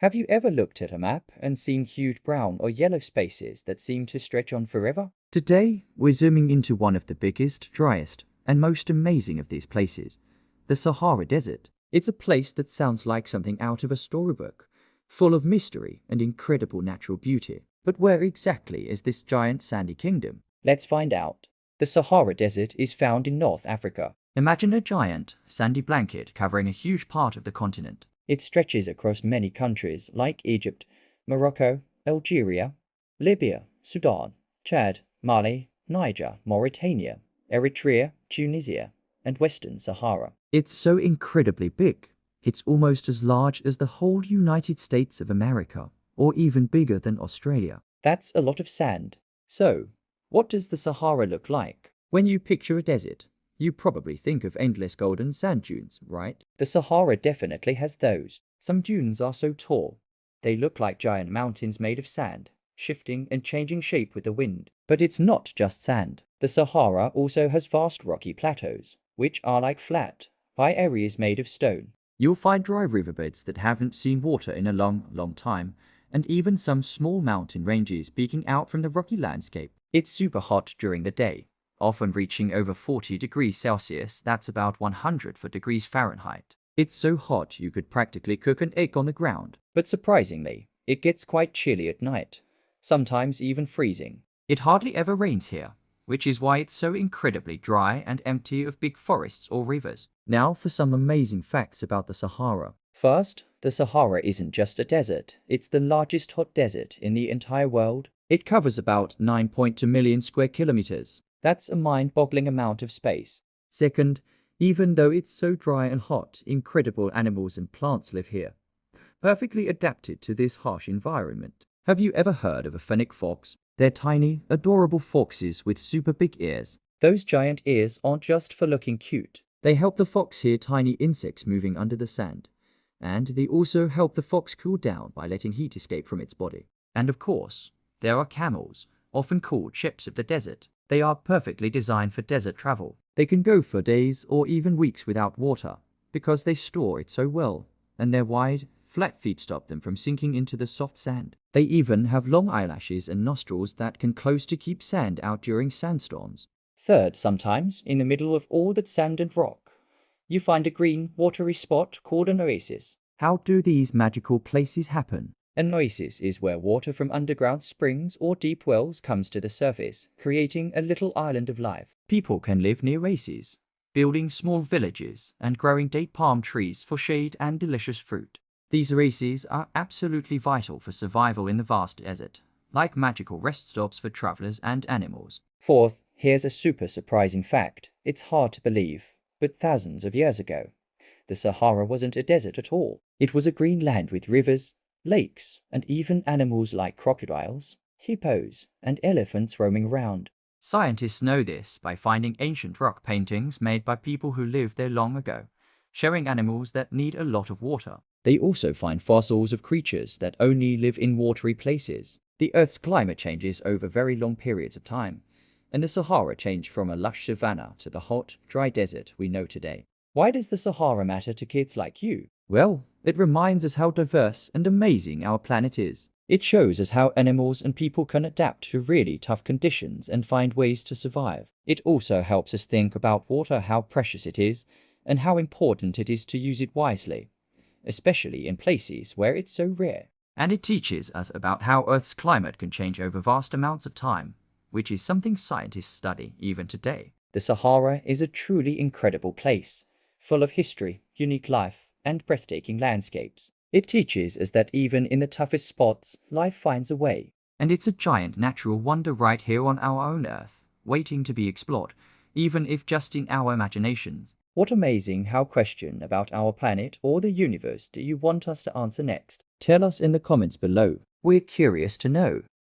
Have you ever looked at a map and seen huge brown or yellow spaces that seem to stretch on forever? Today, we're zooming into one of the biggest, driest, and most amazing of these places, the Sahara Desert. It's a place that sounds like something out of a storybook, full of mystery and incredible natural beauty. But where exactly is this giant sandy kingdom? Let's find out. The Sahara Desert is found in North Africa. Imagine a giant, sandy blanket covering a huge part of the continent. It stretches across many countries like Egypt, Morocco, Algeria, Libya, Sudan, Chad, Mali, Niger, Mauritania, Eritrea, Tunisia, and Western Sahara. It's so incredibly big. It's almost as large as the whole United States of America, or even bigger than Australia. That's a lot of sand. So, what does the Sahara look like? When you picture a desert, you probably think of endless golden sand dunes, right? The Sahara definitely has those. Some dunes are so tall, they look like giant mountains made of sand, shifting and changing shape with the wind. But it's not just sand. The Sahara also has vast rocky plateaus, which are like flat, high areas made of stone. You'll find dry riverbeds that haven't seen water in a long time, and even some small mountain ranges peeking out from the rocky landscape. It's super hot during the day, often reaching over 40 degrees Celsius, that's about 104 degrees Fahrenheit. It's so hot you could practically cook an egg on the ground. But surprisingly, it gets quite chilly at night, sometimes even freezing. It hardly ever rains here, which is why it's so incredibly dry and empty of big forests or rivers. Now for some amazing facts about the Sahara. First, the Sahara isn't just a desert, it's the largest hot desert in the entire world. It covers about 9.2 million square kilometers. That's a mind-boggling amount of space. Second, even though it's so dry and hot, incredible animals and plants live here, perfectly adapted to this harsh environment. Have you ever heard of a Fennec fox? They're tiny, adorable foxes with super big ears. Those giant ears aren't just for looking cute. They help the fox hear tiny insects moving under the sand. And they also help the fox cool down by letting heat escape from its body. And of course, there are camels, often called ships of the desert. They are perfectly designed for desert travel. They can go for days or even weeks without water because they store it so well, and their wide, flat feet stop them from sinking into the soft sand. They even have long eyelashes and nostrils that can close to keep sand out during sandstorms. Third, sometimes, in the middle of all that sand and rock, you find a green, watery spot called an oasis. How do these magical places happen? An oasis is where water from underground springs or deep wells comes to the surface, creating a little island of life. People can live near oases, building small villages and growing date palm trees for shade and delicious fruit. These oases are absolutely vital for survival in the vast desert, like magical rest stops for travelers and animals. Fourth, here's a super surprising fact. It's hard to believe, but thousands of years ago, the Sahara wasn't a desert at all. It was a green land with rivers, lakes, and even animals like crocodiles, hippos, and elephants roaming around. Scientists know this by finding ancient rock paintings made by people who lived there long ago, showing animals that need a lot of water. They also find fossils of creatures that only live in watery places. The Earth's climate changes over very long periods of time, and the Sahara changed from a lush savanna to the hot, dry desert we know today. Why does the Sahara matter to kids like you? Well, it reminds us how diverse and amazing our planet is. It shows us how animals and people can adapt to really tough conditions and find ways to survive. It also helps us think about water, how precious it is, and how important it is to use it wisely, especially in places where it's so rare. And it teaches us about how Earth's climate can change over vast amounts of time, which is something scientists study even today. The Sahara is a truly incredible place, full of history, unique life, and breathtaking landscapes. It teaches us that even in the toughest spots, life finds a way. And it's a giant natural wonder right here on our own Earth, waiting to be explored, even if just in our imaginations. What amazing how question about our planet or the universe do you want us to answer next? Tell us in the comments below. We're curious to know.